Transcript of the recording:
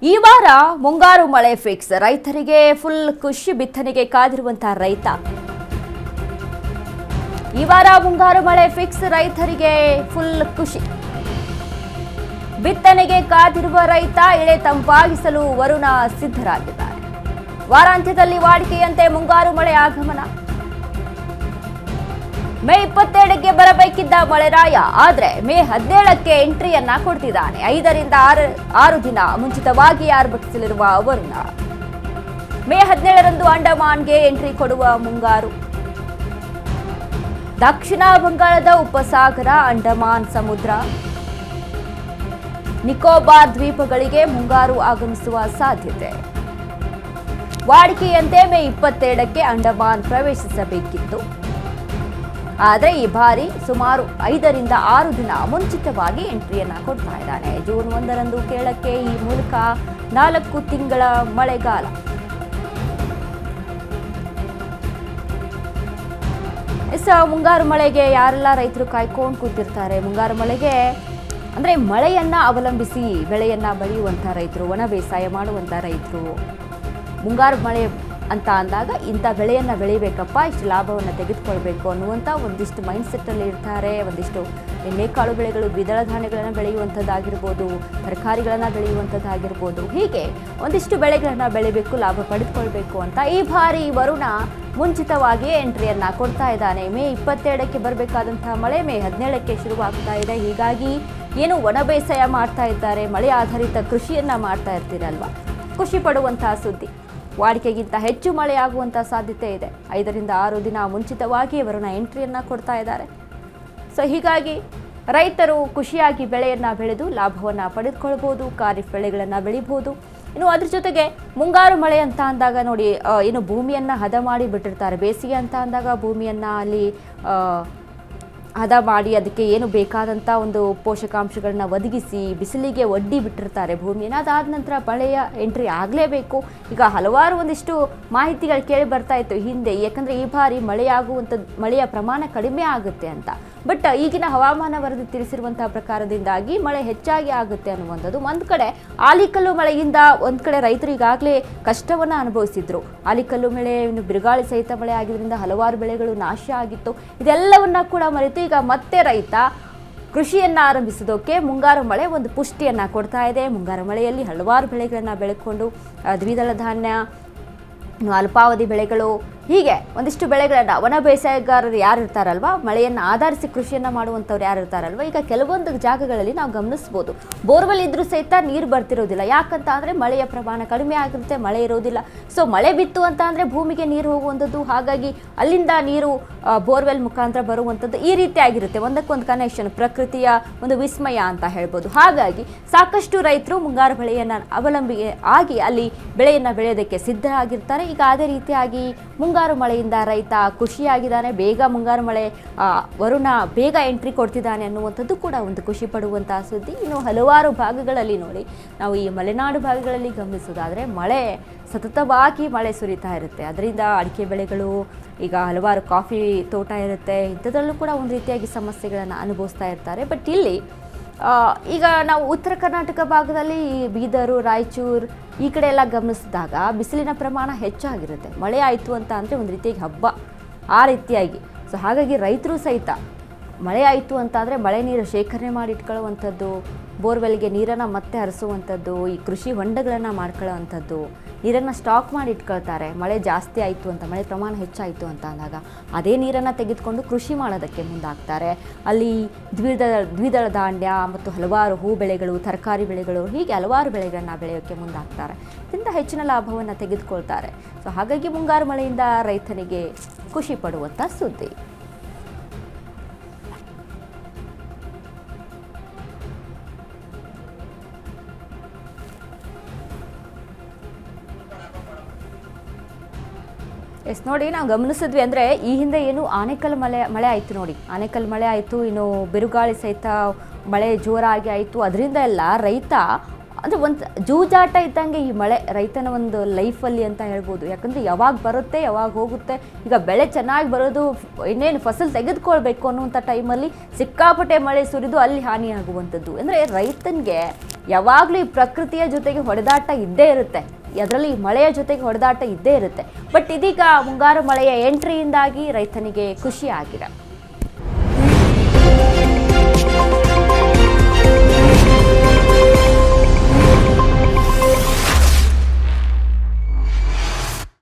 ಈ ವಾರ ಮುಂಗಾರು ಮಳೆ ಫಿಕ್ಸ್. ರೈತರಿಗೆ ಫುಲ್ ಖುಷಿ. ಬಿತ್ತನೆಗೆ ಕಾದಿರುವಂತಹ ರೈತ ಈ ವಾರ ಮುಂಗಾರು ಮಳೆ ಫಿಕ್ಸ್. ರೈತರಿಗೆ ಫುಲ್ ಖುಷಿ. ಬಿತ್ತನೆಗೆ ಕಾದಿರುವ ರೈತ ಎಳೆ ತಂಪಾಗಿಸಲು ವರುಣ ಸಿದ್ಧರಾಗಿದ್ದಾರೆ. ವಾರಾಂತ್ಯದಲ್ಲಿ ವಾಡಿಕೆಯಂತೆ ಮುಂಗಾರು ಮಳೆ ಆಗಮನ. ಮೇ 22ಕ್ಕೆ ಬರಬೇಕಿದ್ದ ಮಳೆರಾಯ ಆದ್ರೆ ಮೇ 17ಕ್ಕೆ ಎಂಟ್ರಿಯನ್ನ ಕೊಡ್ತಿದ್ದಾನೆ. 5ರಿಂದ 6 ದಿನ ಮುಂಚಿತವಾಗಿ ಆರಂಭಿಸಲಿರುವ ವರುಣ ಮೇ 17ರಂದು ಅಂಡಮಾನ್ಗೆ ಎಂಟ್ರಿ ಕೊಡುವ ಮುಂಗಾರು. ದಕ್ಷಿಣ ಬಂಗಾಳದ ಉಪಸಾಗರ, ಅಂಡಮಾನ್ ಸಮುದ್ರ, ನಿಕೋಬಾರ್ ದ್ವೀಪಗಳಿಗೆ ಮುಂಗಾರು ಆಗಮಿಸುವ ಸಾಧ್ಯತೆ. ವಾಡಿಕೆಯಂತೆ ಮೇ 22ಕ್ಕೆ ಅಂಡಮಾನ್ ಪ್ರವೇಶಿಸಬೇಕಿತ್ತು. ಆದರೆ ಈ ಬಾರಿ ಸುಮಾರು 5ರಿಂದ 6 ದಿನ ಮುಂಚಿತವಾಗಿ ಎಂಟ್ರಿಯನ್ನ ಕೊಡ್ತಾ ಇದ್ದಾನೆ. ಜೂನ್ 1ರಂದು ಕೇರಳಕ್ಕೆ ಈ ಮೂಲಕ 4 ತಿಂಗಳ ಮಳೆಗಾಲ. ಮುಂಗಾರು ಮಳೆಗೆ ಯಾರೆಲ್ಲ ರೈತರು ಕಾಯ್ಕೊಂಡು ಕೂತಿರ್ತಾರೆ. ಮುಂಗಾರು ಮಳೆಗೆ ಅಂದ್ರೆ ಮಳೆಯನ್ನ ಅವಲಂಬಿಸಿ ಬೆಳೆಯನ್ನ ಬೆಳೆಯುವಂತ ರೈತರು, ಒಣ ಬೇಸಾಯ ಮಾಡುವಂತ ರೈತರು, ಮುಂಗಾರು ಮಳೆ ಅಂತ ಅಂದಾಗ ಇಂಥ ಬೆಳೆಯನ್ನು ಬೆಳಿಬೇಕಪ್ಪ, ಇಷ್ಟು ಲಾಭವನ್ನು ತೆಗೆದುಕೊಳ್ಬೇಕು ಅನ್ನುವಂಥ ಒಂದಿಷ್ಟು ಮೈಂಡ್ಸೆಟ್ಟಲ್ಲಿ ಇರ್ತಾರೆ. ಒಂದಿಷ್ಟು ಎಣ್ಣೆಕಾಳು ಬೆಳೆಗಳು, ದ್ವಿದಳ ಧಾನ್ಯಗಳನ್ನು ಬೆಳೆಯುವಂಥದ್ದಾಗಿರ್ಬೋದು, ತರಕಾರಿಗಳನ್ನು ಬೆಳೆಯುವಂಥದ್ದಾಗಿರ್ಬೋದು, ಹೀಗೆ ಒಂದಿಷ್ಟು ಬೆಳೆಗಳನ್ನು ಬೆಳಿಬೇಕು, ಲಾಭ ಪಡೆದುಕೊಳ್ಬೇಕು ಅಂತ ಈ ಬಾರಿ ವರುಣ ಮುಂಚಿತವಾಗಿಯೇ ಎಂಟ್ರಿಯನ್ನು ಕೊಡ್ತಾ ಇದ್ದಾನೆ. ಮೇ 22ಕ್ಕೆ ಬರಬೇಕಾದಂತಹ ಮಳೆ ಮೇ 17ಕ್ಕೆ ಶುರುವಾಗ್ತಾ ಇದೆ. ಹೀಗಾಗಿ ಏನು ಒಣ ಬೇಸಾಯ ಮಾಡ್ತಾ ಇದ್ದಾರೆ, ಮಳೆ ಆಧಾರಿತ ಕೃಷಿಯನ್ನು ಮಾಡ್ತಾ ಇರ್ತೀರಲ್ವ, ಖುಷಿ ಪಡುವಂತಹ ಸುದ್ದಿ. ವಾಡಿಕೆಗಿಂತ ಹೆಚ್ಚು ಮಳೆ ಆಗುವಂಥ ಸಾಧ್ಯತೆ ಇದೆ. 5ರಿಂದ 6 ದಿನ ಮುಂಚಿತವಾಗಿ ವರುಣ ಎಂಟ್ರಿಯನ್ನು ಕೊಡ್ತಾ ಇದ್ದಾರೆ. ಹೀಗಾಗಿ ರೈತರು ಖುಷಿಯಾಗಿ ಬೆಳೆಯನ್ನು ಬೆಳೆದು ಲಾಭವನ್ನು ಪಡೆದುಕೊಳ್ಬೋದು, ಖಾರಿಫ್ ಬೆಳೆಗಳನ್ನು ಬೆಳಿಬೋದು. ಇನ್ನು ಅದ್ರ ಜೊತೆಗೆ ಮುಂಗಾರು ಮಳೆ ಅಂತ ಅಂದಾಗ ನೋಡಿ, ಏನು ಭೂಮಿಯನ್ನು ಹದ ಮಾಡಿ ಬಿಟ್ಟಿರ್ತಾರೆ. ಬೇಸಿಗೆ ಅಂತ ಅಂದಾಗ ಭೂಮಿಯನ್ನು ಅಲ್ಲಿ ಹದ ಮಾಡಿ ಅದಕ್ಕೆ ಏನು ಬೇಕಾದಂಥ ಒಂದು ಪೋಷಕಾಂಶಗಳನ್ನ ಒದಗಿಸಿ ಬಿಸಿಲಿಗೆ ಒಡ್ಡಿ ಬಿಟ್ಟಿರ್ತಾರೆ ಭೂಮಿಯನ್ನು. ಅದಾದ ನಂತರ ಮಳೆಯ ಎಂಟ್ರಿ ಆಗಲೇಬೇಕು. ಈಗ ಹಲವಾರು ಒಂದಿಷ್ಟು ಮಾಹಿತಿಗಳು ಕೇಳಿ ಬರ್ತಾ ಇತ್ತು ಹಿಂದೆ, ಯಾಕಂದರೆ ಈ ಬಾರಿ ಮಳೆಯ ಪ್ರಮಾಣ ಕಡಿಮೆ ಆಗುತ್ತೆ ಅಂತ. ಬಟ್ ಈಗಿನ ಹವಾಮಾನ ವರದಿ ತಿಳಿಸಿರುವಂತಹ ಪ್ರಕಾರದಿಂದಾಗಿ ಮಳೆ ಹೆಚ್ಚಾಗಿ ಆಗುತ್ತೆ ಅನ್ನುವಂಥದ್ದು. ಒಂದು ಕಡೆ ಆಲಿಕಲ್ಲು ಮಳೆಯಿಂದ ಒಂದು ಕಡೆ ರೈತರು ಈಗಾಗಲೇ ಕಷ್ಟವನ್ನು ಅನುಭವಿಸಿದ್ರು. ಆಲಿಕಲ್ಲು ಮಳೆ, ಬಿರುಗಾಳಿ ಸಹಿತ ಮಳೆ ಆಗಿದ್ದರಿಂದ ಹಲವಾರು ಬೆಳೆಗಳು ನಾಶ ಆಗಿತ್ತು. ಇದೆಲ್ಲವನ್ನ ಕೂಡ ಮರೆತು ಈಗ ಮತ್ತೆ ರೈತ ಕೃಷಿಯನ್ನು ಆರಂಭಿಸೋದಕ್ಕೆ ಮುಂಗಾರು ಮಳೆ ಒಂದು ಪುಷ್ಟಿಯನ್ನು ಕೊಡ್ತಾ ಇದೆ. ಮುಂಗಾರು ಮಳೆಯಲ್ಲಿ ಹಲವಾರು ಬೆಳೆಗಳನ್ನು ಬೆಳೆಕೊಂಡು ದ್ವಿದಳ ಧಾನ್ಯ, ಅಲ್ಪಾವಧಿ ಬೆಳೆಗಳು, ಹೀಗೆ ಒಂದಿಷ್ಟು ಬೆಳೆಗಳನ್ನು ಒಣ ಬೇಸಾಯಗಾರರು ಯಾರು ಇರ್ತಾರಲ್ವ, ಮಳೆಯನ್ನು ಆಧರಿಸಿ ಕೃಷಿಯನ್ನು ಮಾಡುವಂಥವ್ರು ಯಾರು ಇರ್ತಾರಲ್ವ, ಈಗ ಕೆಲವೊಂದು ಜಾಗಗಳಲ್ಲಿ ನಾವು ಗಮನಿಸ್ಬೋದು ಬೋರ್ವೆಲ್ ಇದ್ರೂ ಸಹಿತ ನೀರು ಬರ್ತಿರೋದಿಲ್ಲ. ಯಾಕಂತ ಅಂದರೆ ಮಳೆಯ ಪ್ರಮಾಣ ಕಡಿಮೆ ಆಗಿರುತ್ತೆ, ಮಳೆ ಇರೋದಿಲ್ಲ. ಮಳೆ ಬಿತ್ತು ಅಂತ ಅಂದರೆ ಭೂಮಿಗೆ ನೀರು ಹೋಗುವಂಥದ್ದು, ಹಾಗಾಗಿ ಅಲ್ಲಿಂದ ನೀರು ಬೋರ್ವೆಲ್ ಮುಖಾಂತರ ಬರುವಂಥದ್ದು ಈ ರೀತಿ ಆಗಿರುತ್ತೆ. ಒಂದಕ್ಕೊಂದು ಕನೆಕ್ಷನ್, ಪ್ರಕೃತಿಯ ಒಂದು ವಿಸ್ಮಯ ಅಂತ ಹೇಳ್ಬೋದು. ಹಾಗಾಗಿ ಸಾಕಷ್ಟು ರೈತರು ಮುಂಗಾರು ಮಳೆಯನ್ನು ಅವಲಂಬಿ ಆಗಿ ಅಲ್ಲಿ ಬೆಳೆಯನ್ನು ಬೆಳೆಯೋದಕ್ಕೆ ಸಿದ್ಧರಾಗಿರ್ತಾರೆ. ಈಗ ಅದೇ ರೀತಿಯಾಗಿ ಮುಂಗಾರು ಮಳೆಯಿಂದ ರೈತ ಖುಷಿಯಾಗಿದ್ದಾನೆ. ಬೇಗ ಮುಂಗಾರು ಮಳೆ ವರುಣ ಬೇಗ ಎಂಟ್ರಿ ಕೊಡ್ತಿದ್ದಾನೆ ಅನ್ನುವಂಥದ್ದು ಕೂಡ ಒಂದು ಖುಷಿ ಪಡುವಂತಹ ಸುದ್ದಿ. ಇನ್ನು ಹಲವಾರು ಭಾಗಗಳಲ್ಲಿ ನೋಡಿ, ನಾವು ಈ ಮಲೆನಾಡು ಭಾಗಗಳಲ್ಲಿ ಗಮನಿಸೋದಾದರೆ ಮಳೆ ಸತತವಾಗಿ ಮಳೆ ಸುರಿತಾ ಇರುತ್ತೆ. ಅದರಿಂದ ಅಡಿಕೆ ಬೆಳೆಗಳು, ಈಗ ಹಲವಾರು ಕಾಫಿ ತೋಟ ಇರುತ್ತೆ, ಇಂಥದ್ರಲ್ಲೂ ಕೂಡ ಒಂದು ರೀತಿಯಾಗಿ ಸಮಸ್ಯೆಗಳನ್ನು ಅನುಭವಿಸ್ತಾ ಇರ್ತಾರೆ. ಬಟ್ ಇಲ್ಲಿ ಈಗ ನಾವು ಉತ್ತರ ಕರ್ನಾಟಕ ಭಾಗದಲ್ಲಿ ಬೀದರು, ರಾಯಚೂರು ಈ ಕಡೆ ಎಲ್ಲ ಗಮನಿಸಿದಾಗ ಬಿಸಿಲಿನ ಪ್ರಮಾಣ ಹೆಚ್ಚಾಗಿರುತ್ತೆ. ಮಳೆ ಆಯಿತು ಅಂತ ಅಂದರೆ ಒಂದು ರೀತಿಯಾಗಿ ಹಬ್ಬ ಆ ರೀತಿಯಾಗಿ. ಹಾಗಾಗಿ ರೈತರು ಸಹಿತ ಮಳೆ ಆಯಿತು ಅಂತ ಅಂದರೆ ಮಳೆ ನೀರು ಶೇಖರಣೆ ಮಾಡಿ ಇಟ್ಕೊಳ್ಳುವಂಥದ್ದು, ಬೋರ್ವೆಲ್ಗೆ ನೀರನ್ನು ಮತ್ತೆ ಹರಿಸುವಂಥದ್ದು, ಈ ಕೃಷಿ ಹೊಂಡಗಳನ್ನು ಮಾಡ್ಕೊಳ್ಳೋವಂಥದ್ದು, ನೀರನ್ನು ಸ್ಟಾಕ್ ಮಾಡಿ ಇಟ್ಕೊಳ್ತಾರೆ. ಮಳೆ ಜಾಸ್ತಿ ಆಯಿತು ಅಂತ, ಮಳೆ ಪ್ರಮಾಣ ಹೆಚ್ಚಾಯಿತು ಅಂತ ಅಂದಾಗ ಅದೇ ನೀರನ್ನು ತೆಗೆದುಕೊಂಡು ಕೃಷಿ ಮಾಡೋದಕ್ಕೆ ಮುಂದಾಗ್ತಾರೆ. ಅಲ್ಲಿ ದ್ವಿದಳ ಧಾನ್ಯ ಮತ್ತು ಹಲವಾರು ಹೂ ಬೆಳೆಗಳು, ತರಕಾರಿ ಬೆಳೆಗಳು, ಹೀಗೆ ಹಲವಾರು ಬೆಳೆಗಳನ್ನು ಬೆಳೆಯೋಕ್ಕೆ ಮುಂದಾಗ್ತಾರೆ. ಇದರಿಂದ ಹೆಚ್ಚಿನ ಲಾಭವನ್ನು ತೆಗೆದುಕೊಳ್ತಾರೆ. ಹಾಗಾಗಿ ಮುಂಗಾರು ಮಳೆಯಿಂದ ರೈತನಿಗೆ ಖುಷಿ ಪಡುವಂಥ ಸುದ್ದಿ. ನೋಡಿ, ನಾವು ಗಮನಿಸಿದ್ವಿ ಅಂದರೆ ಈ ಹಿಂದೆ ಏನು ಆನೆಕಲ್ ಮಳೆ ಆಯಿತು ನೋಡಿ, ಆನೆಕಲ್ ಮಳೆ ಆಯಿತು, ಇನ್ನು ಬಿರುಗಾಳಿ ಸಹಿತ ಮಳೆ ಜೋರಾಗಿ ಆಯಿತು. ಅದರಿಂದ ಎಲ್ಲ ರೈತ ಅಂದರೆ ಒಂದು ಜೂಜಾಟ ಇದ್ದಂಗೆ ಈ ಮಳೆ ರೈತನ ಒಂದು ಲೈಫಲ್ಲಿ ಅಂತ ಹೇಳ್ಬೋದು. ಯಾಕಂದರೆ ಯಾವಾಗ ಬರುತ್ತೆ ಯಾವಾಗ ಹೋಗುತ್ತೆ. ಈಗ ಬೆಳೆ ಚೆನ್ನಾಗಿ ಬರೋದು, ಇನ್ನೇನು ಫಸಲು ತೆಗೆದುಕೊಳ್ಬೇಕು ಅನ್ನುವಂಥ ಟೈಮಲ್ಲಿ ಸಿಕ್ಕಾಪಟ್ಟೆ ಮಳೆ ಸುರಿದು ಅಲ್ಲಿ ಹಾನಿಯಾಗುವಂಥದ್ದು. ಅಂದರೆ ರೈತನಿಗೆ ಯಾವಾಗಲೂ ಈ ಪ್ರಕೃತಿಯ ಜೊತೆಗೆ ಹೊಡೆದಾಟ ಇದ್ದೇ ಇರುತ್ತೆ, ಅದರಲ್ಲಿ ಮಳೆಯ ಜೊತೆಗೆ ಹೊಡೆದಾಟ ಇದ್ದೇ ಇರುತ್ತೆ. ಬಟ್ ಇದೀಗ ಮುಂಗಾರು ಮಳೆಯ ಎಂಟ್ರಿಯಿಂದಾಗಿ ರೈತನಿಗೆ ಖುಷಿ ಆಗಿದೆ.